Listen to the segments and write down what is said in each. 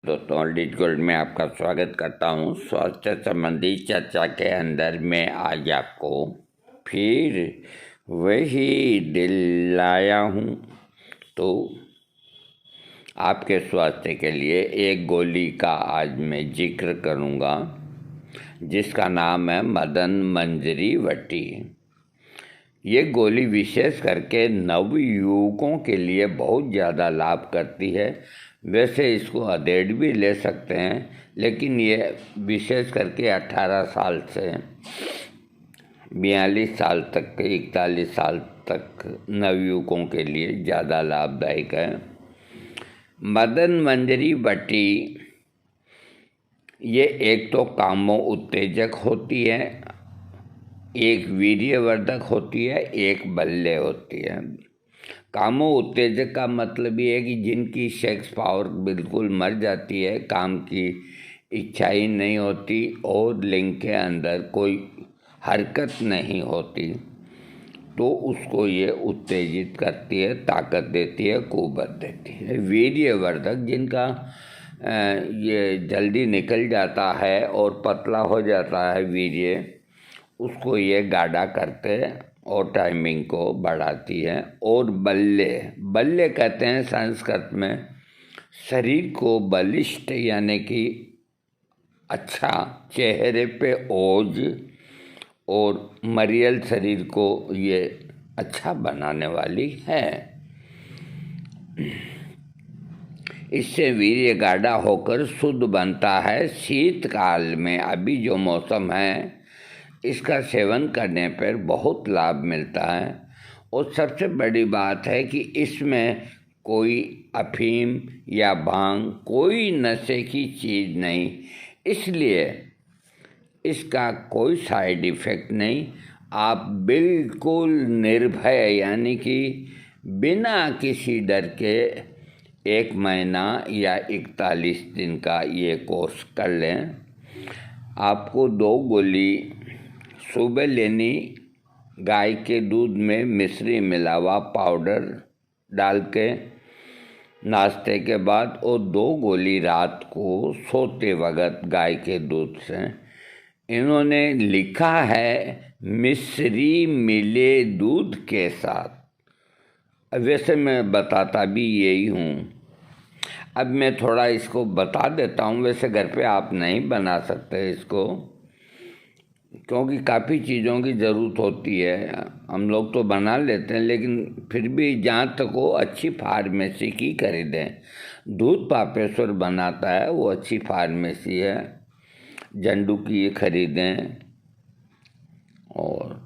दोस्तों, डिट गोल्ड में आपका स्वागत करता हूँ। स्वास्थ्य संबंधी चर्चा के अंदर मैं आज आपको फिर वही दिल लाया हूँ। तो आपके स्वास्थ्य के लिए एक गोली का आज मैं जिक्र करूँगा, जिसका नाम है मदन मंजरी वटी। ये गोली विशेष करके नवयुवकों के लिए बहुत ज़्यादा लाभ करती है। वैसे इसको अधेड़ भी ले सकते हैं, लेकिन ये विशेष करके 18 साल से 42 साल तक 41 साल तक नवयुवकों के लिए ज़्यादा लाभदायक है। मदन मंजरी वटी ये एक तो कामो उत्तेजक होती है, एक वीर्यवर्धक होती है, एक बल्ले होती है। कामो उत्तेजक का मतलब ये है कि जिनकी सेक्स पावर बिल्कुल मर जाती है, काम की इच्छा ही नहीं होती और लिंग के अंदर कोई हरकत नहीं होती, तो उसको ये उत्तेजित करती है, ताकत देती है, कुव्वत देती है। वीर्यवर्धक जिनका ये जल्दी निकल जाता है और पतला हो जाता है वीर्य, उसको ये गाढ़ा करते और टाइमिंग को बढ़ाती है। और बल्ले कहते हैं संस्कृत में शरीर को बलिष्ठ यानी कि अच्छा, चेहरे पे ओज और मरियल शरीर को ये अच्छा बनाने वाली है। इससे वीर्य गाढ़ा होकर शुद्ध बनता है। शीतकाल में अभी जो मौसम है, इसका सेवन करने पर बहुत लाभ मिलता है। और सबसे बड़ी बात है कि इसमें कोई अफीम या भांग, कोई नशे की चीज़ नहीं, इसलिए इसका कोई साइड इफ़ेक्ट नहीं। आप बिल्कुल निर्भय यानी कि बिना किसी डर के 1 महीना या 41 दिन का ये कोर्स कर लें। आपको 2 गोली सुबह लेनी, गाय के दूध में मिश्री मिला हुआ पाउडर डाल के नाश्ते के बाद, और 2 गोली रात को सोते वक्त गाय के दूध से। इन्होंने लिखा है मिश्री मिले दूध के साथ। वैसे मैं बताता भी यही हूँ। अब मैं थोड़ा इसको बता देता हूँ। वैसे घर पे आप नहीं बना सकते इसको, क्योंकि काफ़ी चीज़ों की ज़रूरत होती है। हम लोग तो बना लेते हैं, लेकिन फिर भी जहाँ तक हो अच्छी फार्मेसी की खरीदें। दूध पापेश्वर बनाता है, वो अच्छी फार्मेसी है, जंडू की ये खरीदें। और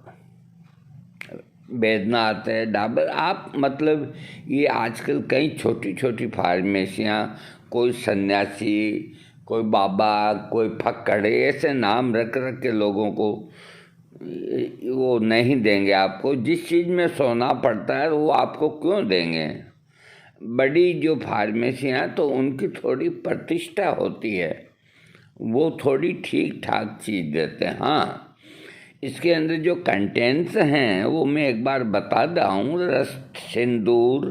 बैद्यनाथ है, डाबर, आप मतलब ये आजकल कई छोटी छोटी फार्मेसियाँ, कोई सन्यासी, कोई बाबा, कोई फक्कड़, ऐसे नाम रख रख के लोगों को वो नहीं देंगे आपको। जिस चीज़ में सोना पड़ता है वो आपको क्यों देंगे। बड़ी जो फार्मेसियाँ, तो उनकी थोड़ी प्रतिष्ठा होती है, वो थोड़ी ठीक ठाक चीज़ देते हैं। हाँ, इसके अंदर जो कंटेंट्स हैं वो मैं एक बार बता रहा हूँ। रस, सिंदूर,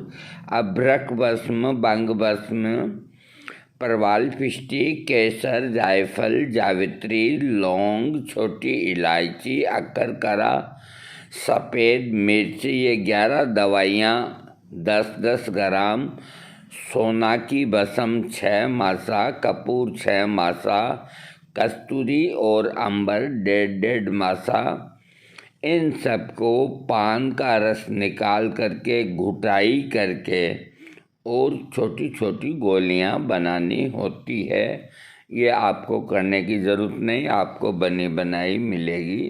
अभ्रक भस्म, भंग भस्म, परवाल पिष्टी, केसर, जायफल, जावित्री, लौंग, छोटी इलायची, अकरकरा, सफ़ेद मिर्च, ये 11 दवाइयाँ 10-10 ग्राम, सोना की भस्म 6 मासा, कपूर 6 मासा, कस्तूरी और अंबर 1.5 मासा। इन सबको पान का रस निकाल करके घुटाई करके और छोटी छोटी गोलियां बनानी होती है। ये आपको करने की ज़रूरत नहीं, आपको बनी बनाई मिलेगी।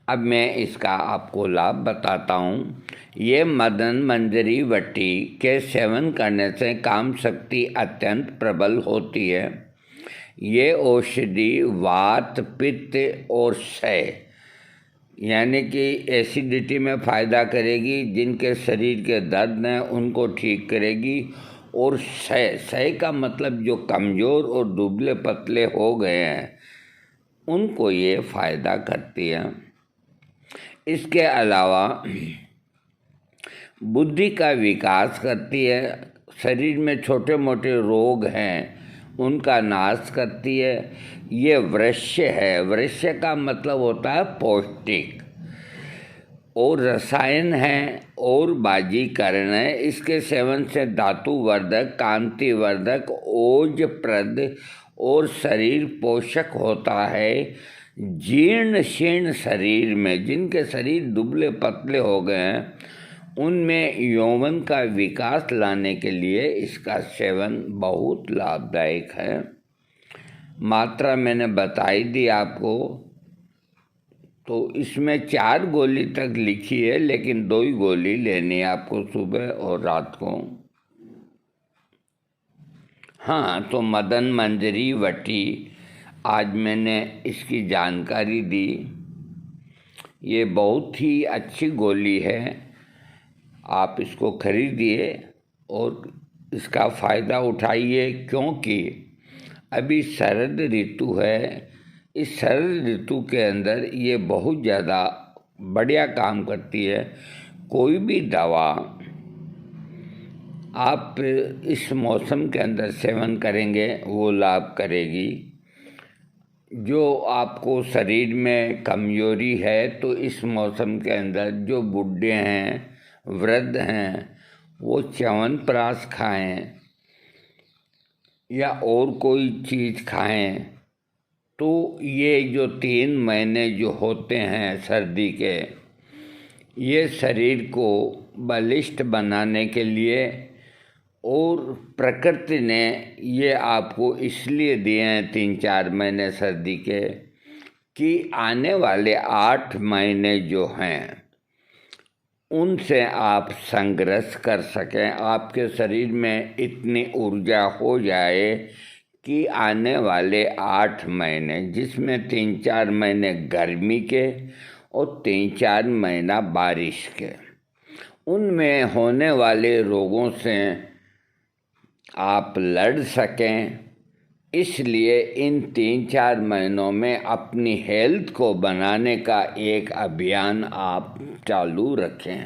अब मैं इसका आपको लाभ बताता हूँ। ये मदन मंजरी वटी के सेवन करने से काम शक्ति अत्यंत प्रबल होती है। ये औषधि वात, पित्त और क्षय यानी कि एसिडिटी में फ़ायदा करेगी। जिनके शरीर के दर्द हैं उनको ठीक करेगी। और क्षय का मतलब जो कमज़ोर और दुबले पतले हो गए हैं, उनको ये फ़ायदा करती है। इसके अलावा बुद्धि का विकास करती है, शरीर में छोटे मोटे रोग हैं उनका नाश करती है। ये वृक्ष्य है, वृक्ष्य का मतलब होता है पौष्टिक, और रसायन है और बाजीकरण है। इसके सेवन से धातुवर्धक, कांतिवर्धक, ओजप्रद और शरीर पोषक होता है। जीर्ण शीर्ण शरीर में, जिनके शरीर दुबले पतले हो गए हैं, उनमें यौवन का विकास लाने के लिए इसका सेवन बहुत लाभदायक है। मात्रा मैंने बताई दी आपको। तो इसमें 4 गोली तक लिखी है, लेकिन 2 ही गोली लेनी है आपको, सुबह और रात को। हाँ, तो मदन मंजरी वटी आज मैंने इसकी जानकारी दी। ये बहुत ही अच्छी गोली है, आप इसको खरीदिए और इसका फ़ायदा उठाइए, क्योंकि अभी शरद ऋतु है। इस शरद ऋतु के अंदर ये बहुत ज़्यादा बढ़िया काम करती है। कोई भी दवा आप इस मौसम के अंदर सेवन करेंगे वो लाभ करेगी। जो आपको शरीर में कमजोरी है, तो इस मौसम के अंदर जो बूढ़े हैं, वृद्ध हैं, वो च्यवनप्राश खाएं या और कोई चीज़ खाएं। तो ये जो 3 महीने जो होते हैं सर्दी के, ये शरीर को बलिष्ठ बनाने के लिए, और प्रकृति ने ये आपको इसलिए दिए हैं 3-4 महीने सर्दी के, कि आने वाले 8 महीने जो हैं उनसे आप संघर्ष कर सकें। आपके शरीर में इतनी ऊर्जा हो जाए कि आने वाले 8 महीने, जिसमें 3-4 महीने गर्मी के और 3-4 महीना बारिश के, उनमें होने वाले रोगों से आप लड़ सकें। इसलिए इन 3-4 महीनों में अपनी हेल्थ को बनाने का एक अभियान आप चालू रखें,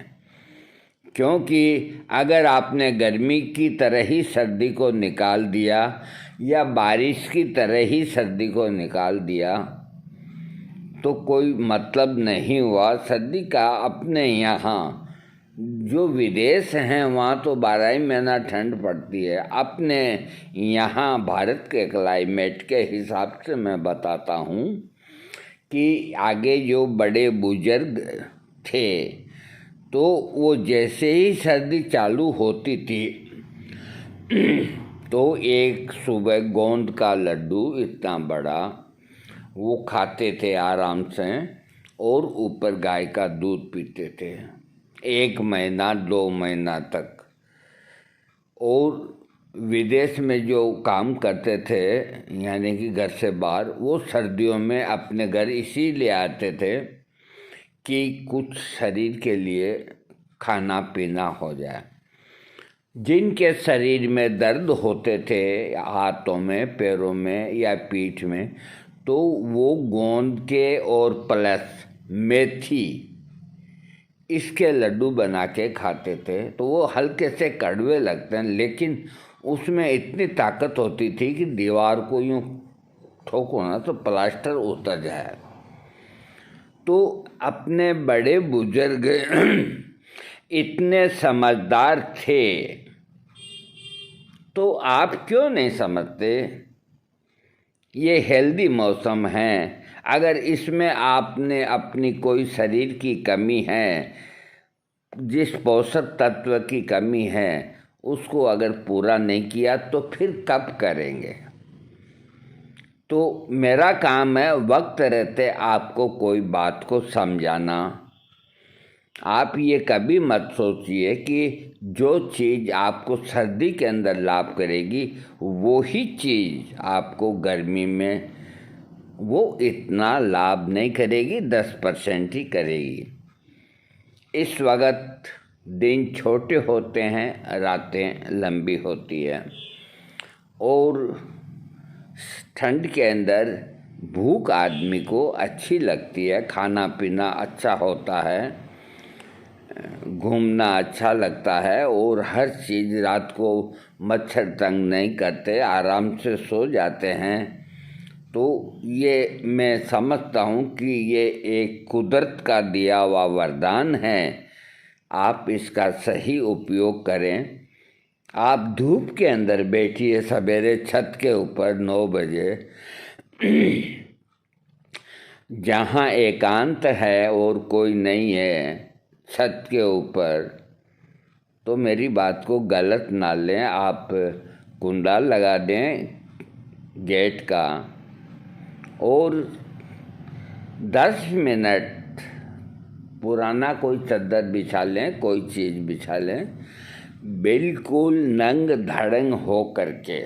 क्योंकि अगर आपने गर्मी की तरह ही सर्दी को निकाल दिया या बारिश की तरह ही सर्दी को निकाल दिया तो कोई मतलब नहीं हुआ। सर्दी का अपने यहाँ, जो विदेश हैं वहाँ तो 12 ही महीना ठंड पड़ती है। अपने यहाँ भारत के क्लाइमेट के हिसाब से मैं बताता हूँ कि आगे जो बड़े बुजुर्ग थे, तो वो जैसे ही सर्दी चालू होती थी तो एक सुबह गोंद का लड्डू इतना बड़ा वो खाते थे आराम से, और ऊपर गाय का दूध पीते थे 1 महीना 2 महीना तक। और विदेश में जो काम करते थे, यानी कि घर से बाहर, वो सर्दियों में अपने घर इसीलिए आते थे कि कुछ शरीर के लिए खाना पीना हो जाए। जिनके शरीर में दर्द होते थे, हाथों में, पैरों में या पीठ में, तो वो गोंद के और प्लस मेथी इसके लड्डू बना के खाते थे। तो वो हल्के से कड़वे लगते हैं, लेकिन उसमें इतनी ताकत होती थी कि दीवार को यूँ ठोको ना तो प्लास्टर उतर जाए। तो अपने बड़े बुजुर्ग इतने समझदार थे, तो आप क्यों नहीं समझते? ये हेल्दी मौसम है। अगर इसमें आपने अपनी कोई शरीर की कमी है, जिस पोषक तत्व की कमी है, उसको अगर पूरा नहीं किया तो फिर कब करेंगे? तो मेरा काम है वक्त रहते आपको कोई बात को समझाना। आप ये कभी मत सोचिए कि जो चीज़ आपको सर्दी के अंदर लाभ करेगी वो ही चीज़ आपको गर्मी में वो इतना लाभ नहीं करेगी, 10% ही करेगी। इस वक्त दिन छोटे होते हैं, रातें लंबी होती है, और ठंड के अंदर भूख आदमी को अच्छी लगती है, खाना पीना अच्छा होता है। घूमना अच्छा लगता है और हर चीज़ रात को मच्छर तंग नहीं करते, आराम से सो जाते हैं। तो ये मैं समझता हूँ कि ये एक कुदरत का दिया हुआ वरदान है। आप इसका सही उपयोग करें। आप धूप के अंदर बैठिए सवेरे छत के ऊपर 9 बजे, जहाँ एकांत है और कोई नहीं है छत के ऊपर। तो मेरी बात को गलत ना लें, आप कुंडा लगा दें गेट का और 10 मिनट पुराना कोई चादर बिछा लें, कोई चीज़ बिछा लें, बिल्कुल नंग धड़ंग हो करके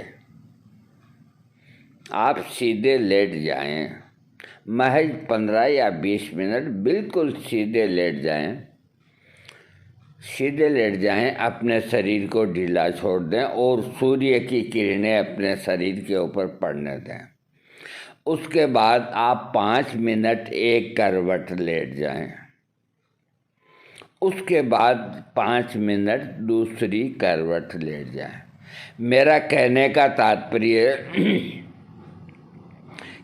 आप सीधे लेट जाएं। महज 15 या 20 मिनट बिल्कुल सीधे लेट जाएं। सीधे लेट जाएं, अपने शरीर को ढीला छोड़ दें और सूर्य की किरणें अपने शरीर के ऊपर पड़ने दें। उसके बाद आप 5 मिनट एक करवट लेट जाएं। उसके बाद 5 मिनट दूसरी करवट लेट जाएं। मेरा कहने का तात्पर्य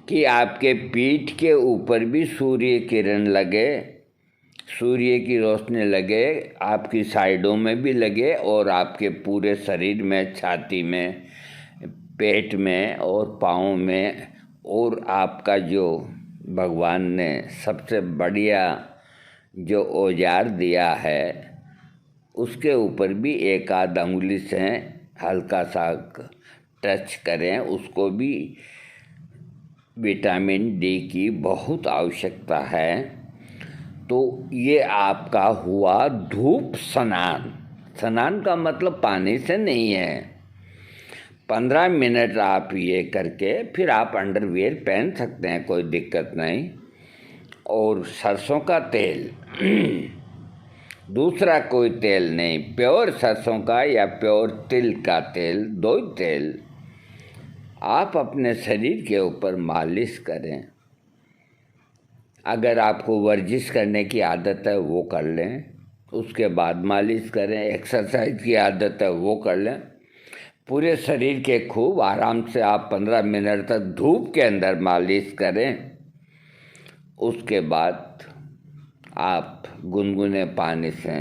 कि आपके पीठ के ऊपर भी सूर्य किरण लगे, सूर्य की रोशनी लगे, आपकी साइडों में भी लगे और आपके पूरे शरीर में, छाती में, पेट में और पाँव में, और आपका जो भगवान ने सबसे बढ़िया जो औजार दिया है उसके ऊपर भी एक आध अंगुली से हल्का सा टच करें। उसको भी विटामिन डी की बहुत आवश्यकता है। तो ये आपका हुआ धूप स्नान। स्नान का मतलब पानी से नहीं है। 15 मिनट आप ये करके फिर आप अंडरवियर पहन सकते हैं, कोई दिक्कत नहीं। और सरसों का तेल, दूसरा कोई तेल नहीं, प्योर सरसों का या प्योर तिल का तेल, 2 ही तेल आप अपने शरीर के ऊपर मालिश करें। अगर आपको वर्जिश करने की आदत है वो कर लें, उसके बाद मालिश करें। एक्सरसाइज की आदत है वो कर लें। पूरे शरीर के खूब आराम से आप 15 मिनट तक धूप के अंदर मालिश करें। उसके बाद आप गुनगुने पानी से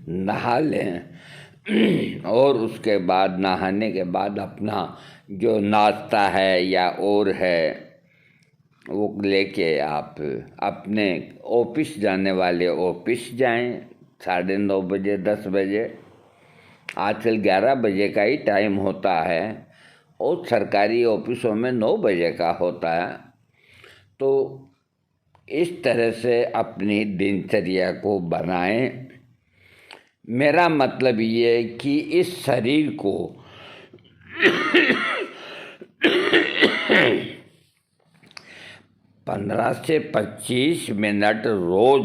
नहा लें और उसके बाद नहाने के बाद अपना जो नाश्ता है या और है वो लेके आप अपने ऑफिस जाने वाले ऑफिस जाएं। 9:30 बजे, 10 बजे, आजकल 11 बजे का ही टाइम होता है और सरकारी ऑफिसों में 9 बजे का होता है। तो इस तरह से अपनी दिनचर्या को बनाएं। मेरा मतलब ये कि इस शरीर को 15 से 25 मिनट रोज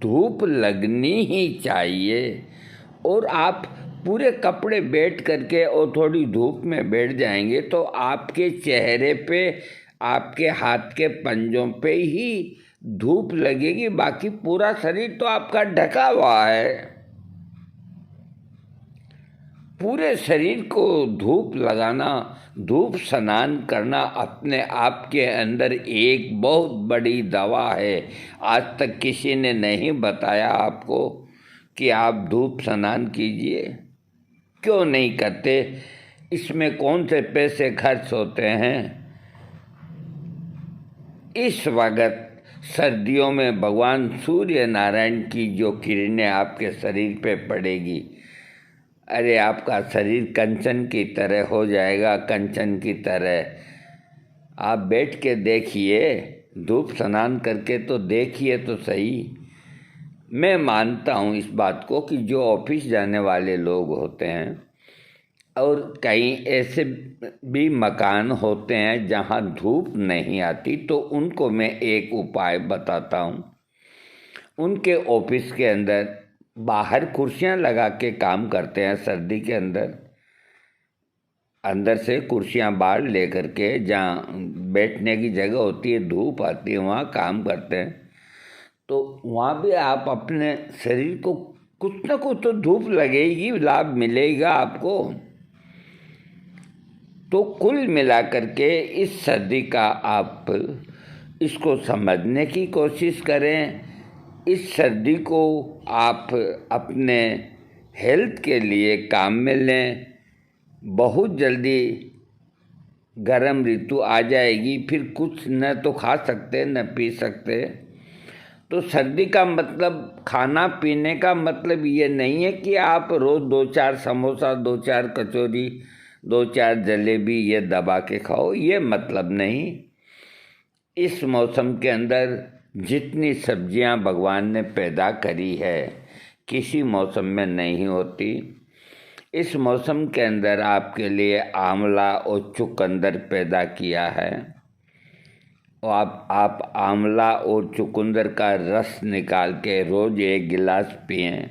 धूप लगनी ही चाहिए। और आप पूरे कपड़े बैठ करके और थोड़ी धूप में बैठ जाएंगे तो आपके चेहरे पे, आपके हाथ के पंजों पे ही धूप लगेगी, बाकी पूरा शरीर तो आपका ढका हुआ है। पूरे शरीर को धूप लगाना, धूप स्नान करना अपने आप के अंदर एक बहुत बड़ी दवा है। आज तक किसी ने नहीं बताया आपको कि आप धूप स्नान कीजिए। क्यों नहीं करते? इसमें कौन से पैसे खर्च होते हैं? इस वक्त सर्दियों में भगवान सूर्य नारायण की जो किरणें आपके शरीर पे पड़ेगी, अरे आपका शरीर कंचन की तरह हो जाएगा, कंचन की तरह। आप बैठ के देखिए, धूप स्नान करके तो देखिए तो सही। मैं मानता हूँ इस बात को कि जो ऑफिस जाने वाले लोग होते हैं और कई ऐसे भी मकान होते हैं जहाँ धूप नहीं आती, तो उनको मैं एक उपाय बताता हूँ। उनके ऑफिस के अंदर बाहर कुर्सियाँ लगा के काम करते हैं सर्दी के अंदर। अंदर से कुर्सियाँ बाहर ले करके जहाँ बैठने की जगह होती है, धूप आती है, वहाँ काम करते हैं। तो वहाँ भी आप अपने शरीर को कुछ ना कुछ तो धूप लगेगी, लाभ मिलेगा आपको। तो कुल मिलाकर के इस सर्दी का आप इसको समझने की कोशिश करें। इस सर्दी को आप अपने हेल्थ के लिए काम में लें। बहुत जल्दी गर्म ऋतु आ जाएगी, फिर कुछ न तो खा सकते न पी सकते। तो सर्दी का मतलब, खाना पीने का मतलब ये नहीं है कि आप रोज़ 2-4 समोसा, 2-4 कचौरी, 2-4 जलेबी ये दबा के खाओ, ये मतलब नहीं। इस मौसम के अंदर जितनी सब्जियां भगवान ने पैदा करी है, किसी मौसम में नहीं होती। इस मौसम के अंदर आपके लिए आंवला और चुकंदर पैदा किया है, और आप आंवला और चुकंदर का रस निकाल के रोज़ 1 गिलास पिएं।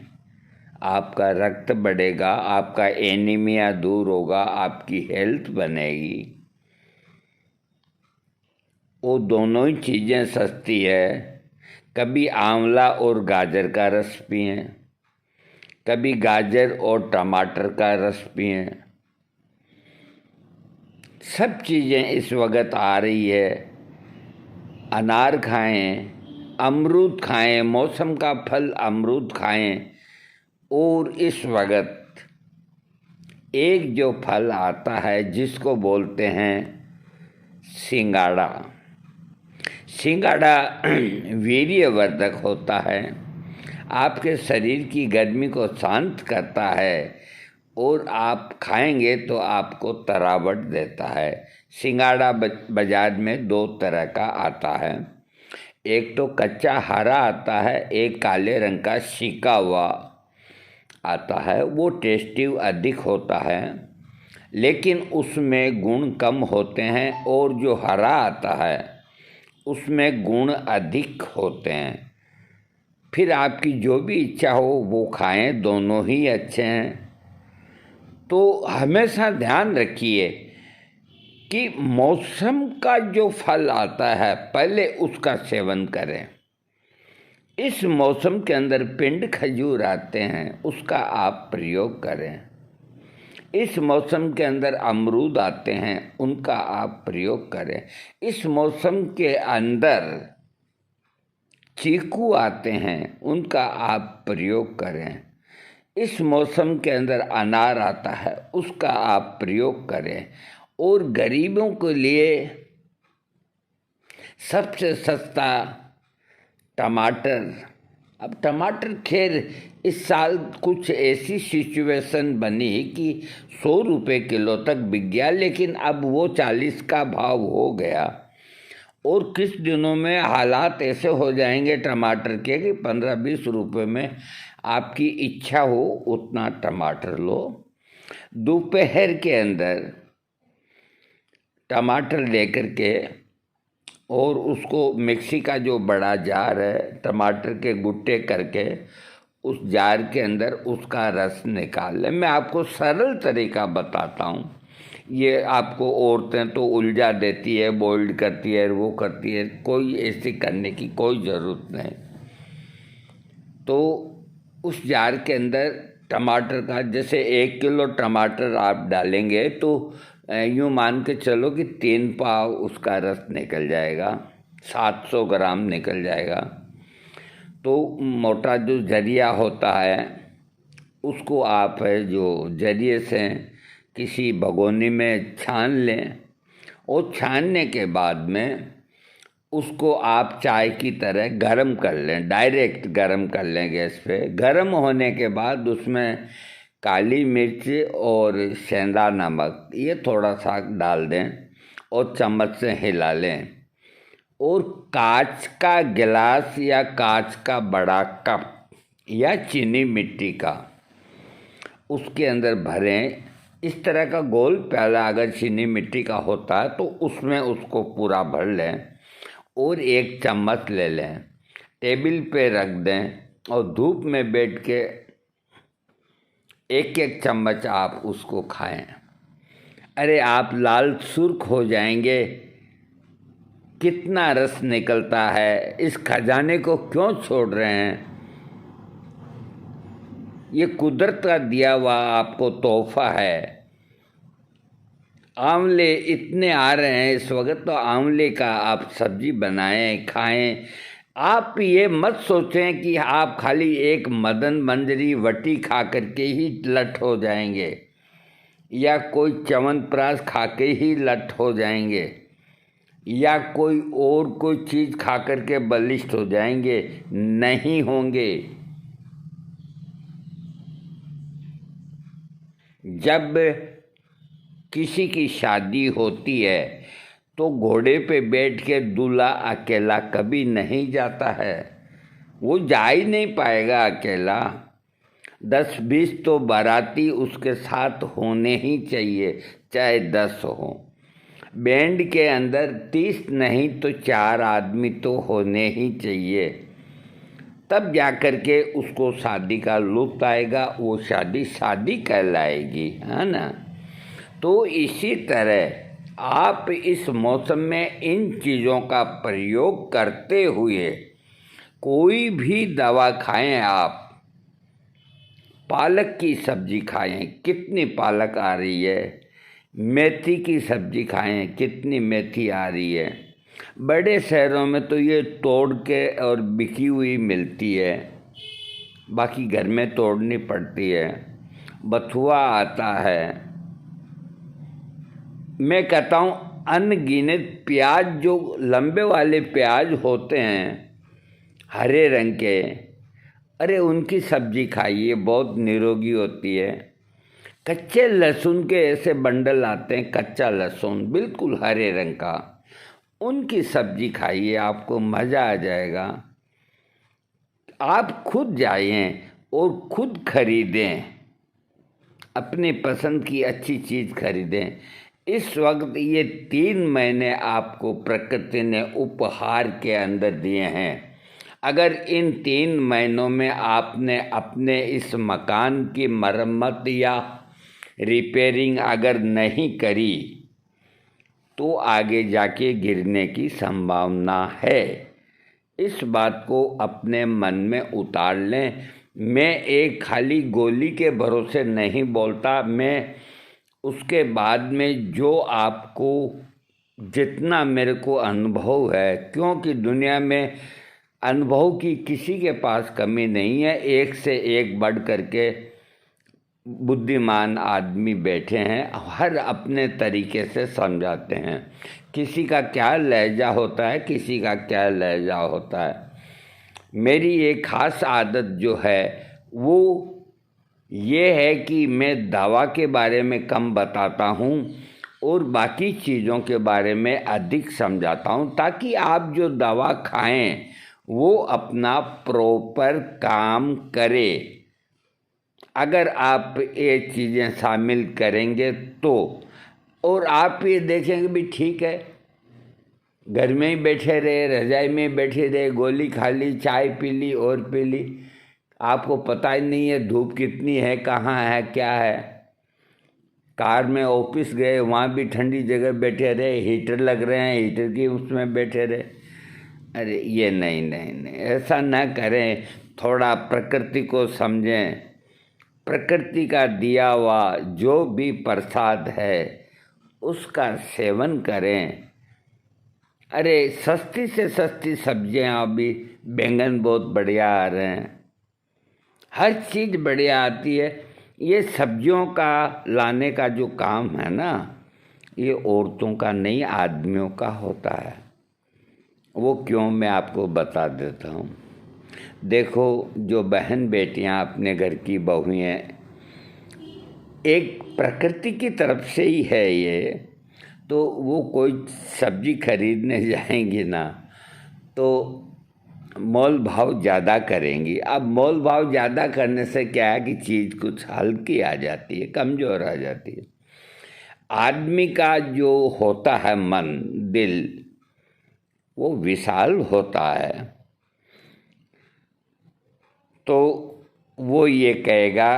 आपका रक्त बढ़ेगा, आपका एनीमिया दूर होगा, आपकी हेल्थ बनेगी। वो दोनों ही चीज़ें सस्ती है। कभी आंवला और गाजर का रस पिएं, कभी गाजर और टमाटर का रस पिएं। सब चीज़ें इस वक्त आ रही है। अनार खाएं, अमरूद खाएं, मौसम का फल अमरूद खाएं। और इस वक्त एक जो फल आता है जिसको बोलते हैं सिंगाड़ा। सिंगाड़ा वीर्यवर्धक होता है, आपके शरीर की गर्मी को शांत करता है, और आप खाएंगे तो आपको तरावट देता है। सिंगाड़ा बाजार में 2 तरह का आता है। एक तो कच्चा हरा आता है, एक काले रंग का सिका हुआ आता है। वो टेस्टी अधिक होता है, लेकिन उसमें गुण कम होते हैं। और जो हरा आता है उसमें गुण अधिक होते हैं। फिर आपकी जो भी इच्छा हो वो खाएं, दोनों ही अच्छे हैं। तो हमेशा ध्यान रखिए कि मौसम का जो फल आता है पहले उसका सेवन करें। इस मौसम के अंदर पिंड खजूर आते हैं, उसका आप प्रयोग करें। इस मौसम के अंदर अमरूद आते हैं, उनका आप प्रयोग करें। इस मौसम के अंदर चीकू आते हैं, उनका आप प्रयोग करें। इस मौसम के अंदर अनार आता है, उसका आप प्रयोग करें। और गरीबों के लिए सबसे सस्ता टमाटर। अब टमाटर खैर इस साल कुछ ऐसी सिचुएशन बनी कि 100 रुपये किलो तक बिक गया, लेकिन अब वो 40 का भाव हो गया। और कुछ दिनों में हालात ऐसे हो जाएंगे टमाटर के कि 15-20 रुपये में आपकी इच्छा हो उतना टमाटर लो। दोपहर के अंदर टमाटर लेकर के और उसको मिक्सी का जो बड़ा जार है, टमाटर के गुट्टे करके उस जार के अंदर उसका रस निकाल लें। मैं आपको सरल तरीका बताता हूँ। ये आपको औरतें तो उलझा देती है, बॉइल्ड करती है, वो करती है, कोई ऐसी करने की कोई ज़रूरत नहीं। तो उस जार के अंदर टमाटर का, जैसे 1 किलो टमाटर आप डालेंगे तो यूँ मान के चलो कि 3 पाव उसका रस निकल जाएगा, 700 ग्राम निकल जाएगा। तो मोटा जो जरिया होता है उसको आप जो जरिए से किसी भगोनी में छान लें, और छानने के बाद में उसको आप चाय की तरह गरम कर लें, डायरेक्ट गरम कर लें गैस पे। गरम होने के बाद उसमें काली मिर्च और सेंधा नमक ये थोड़ा सा डाल दें और चम्मच से हिला लें। और कांच का गिलास या कांच का बड़ा कप या चीनी मिट्टी का उसके अंदर भरें। इस तरह का गोल प्याला अगर चीनी मिट्टी का होता है तो उसमें उसको पूरा भर लें और 1 चम्मच ले लें, टेबल पे रख दें और धूप में बैठ के 1-1 चम्मच आप उसको खाएं। अरे आप लाल सुर्ख हो जाएंगे। कितना रस निकलता है, इस खजाने को क्यों छोड़ रहे हैं? ये कुदरत का दिया हुआ आपको तोहफा है। आंवले इतने आ रहे हैं इस वक्त, तो आंवले का आप सब्जी बनाएं, खाएं। आप ये मत सोचें कि आप खाली एक मदन मंजरी वटी खा करके ही लठ हो जाएंगे, या कोई च्यवनप्राश खा के ही लठ हो जाएंगे, या कोई और कोई चीज़ खा करके बलिष्ठ हो जाएंगे। नहीं होंगे। जब किसी की शादी होती है तो घोड़े पे बैठ के दूल्हा अकेला कभी नहीं जाता है। वो जा ही नहीं पाएगा अकेला। 10-20 तो बाराती उसके साथ होने ही चाहिए, चाहे 10 हो। बैंड के अंदर 30 नहीं तो 4 आदमी तो होने ही चाहिए। तब जा कर के उसको शादी का लुत्फ आएगा, वो शादी शादी कहलाएगी, है ना। तो इसी तरह आप इस मौसम में इन चीज़ों का प्रयोग करते हुए कोई भी दवा खाएं। आप पालक की सब्जी खाएं, कितनी पालक आ रही है। मेथी की सब्जी खाएं, कितनी मेथी आ रही है। बड़े शहरों में तो ये तोड़ के और बिकी हुई मिलती है, बाकी घर में तोड़नी पड़ती है। बथुआ आता है। मैं कहता हूँ अनगिनत प्याज, जो लंबे वाले प्याज होते हैं हरे रंग के, अरे उनकी सब्जी खाइए, बहुत निरोगी होती है। कच्चे लहसुन के ऐसे बंडल आते हैं, कच्चा लहसुन बिल्कुल हरे रंग का, उनकी सब्जी खाइए, आपको मज़ा आ जाएगा। आप खुद जाइए और खुद खरीदें, अपनी पसंद की अच्छी चीज़ खरीदें। इस वक्त ये 3 महीने आपको प्रकृति ने उपहार के अंदर दिए हैं। अगर इन 3 महीनों में आपने अपने इस मकान की मरम्मत या रिपेयरिंग अगर नहीं करी तो आगे जाके गिरने की संभावना है। इस बात को अपने मन में उतार लें। मैं एक खाली गोली के भरोसे नहीं बोलता, मैं उसके बाद में जो आपको जितना मेरे को अनुभव है, क्योंकि दुनिया में अनुभव की किसी के पास कमी नहीं है। एक से एक बढ़ करके बुद्धिमान आदमी बैठे हैं, हर अपने तरीके से समझाते हैं। किसी का क्या लहजा होता है, किसी का क्या लहजा होता है। मेरी एक ख़ास आदत जो है वो ये है कि मैं दवा के बारे में कम बताता हूँ और बाकी चीज़ों के बारे में अधिक समझाता हूँ, ताकि आप जो दवा खाएं वो अपना प्रॉपर काम करे। अगर आप ये चीज़ें शामिल करेंगे तो, और आप ये देखेंगे भी ठीक है, घर में ही बैठे रहे, रजाई में बैठे रहे, गोली खा ली, चाय पी ली और पी ली, आपको पता ही नहीं है धूप कितनी है, कहाँ है, क्या है। कार में ऑफिस गए, वहाँ भी ठंडी जगह बैठे रहे, हीटर लग रहे हैं, हीटर की उसमें बैठे रहे। अरे ये नहीं नहीं नहीं, ऐसा ना करें। थोड़ा प्रकृति को समझें। प्रकृति का दिया हुआ जो भी प्रसाद है उसका सेवन करें। अरे सस्ती से सस्ती सब्जियां, अभी बैंगन बहुत बढ़िया आ रहे हैं, हर चीज़ बढ़िया आती है। ये सब्जियों का लाने का जो काम है ना, ये औरतों का नहीं, आदमियों का होता है। वो क्यों, मैं आपको बता देता हूँ। देखो, जो बहन बेटियाँ अपने घर की बहुएं हैं, एक प्रकृति की तरफ से ही है ये, तो वो कोई सब्जी खरीदने जाएंगी ना तो मोल भाव ज़्यादा करेंगी। अब मोल भाव ज़्यादा करने से क्या है कि चीज़ कुछ हल्की आ जाती है, कमज़ोर आ जाती है। आदमी का जो होता है मन, दिल, वो विशाल होता है। तो वो ये कहेगा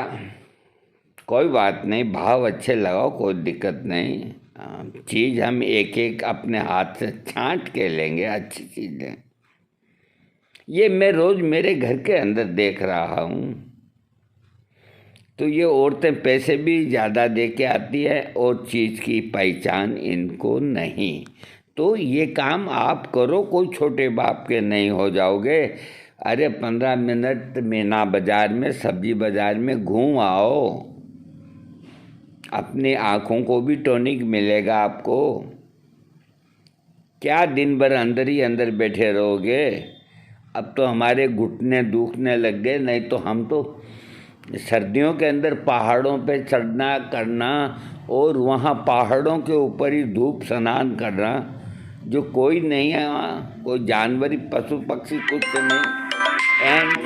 कोई बात नहीं, भाव अच्छे लगाओ, कोई दिक्कत नहीं, चीज़ हम एक एक अपने हाथ से छांट के लेंगे, अच्छी चीज़ें। ये मैं रोज़ मेरे घर के अंदर देख रहा हूँ। तो ये औरतें पैसे भी ज़्यादा दे के आती है और चीज़ की पहचान इनको नहीं। तो ये काम आप करो, कोई छोटे बाप के नहीं हो जाओगे। अरे 15 मिनट मीना बाज़ार में, सब्जी बाज़ार में घूम आओ, अपनी आँखों को भी टॉनिक मिलेगा आपको। क्या दिन भर अंदर ही अंदर बैठे रहोगे। अब तो हमारे घुटने दुखने लग गए, नहीं तो हम तो सर्दियों के अंदर पहाड़ों पे चढ़ना करना और वहाँ पहाड़ों के ऊपर ही धूप स्नान करना, जो कोई नहीं है वहाँ, कोई जानवर पशु पक्षी कुछ नहीं। एंड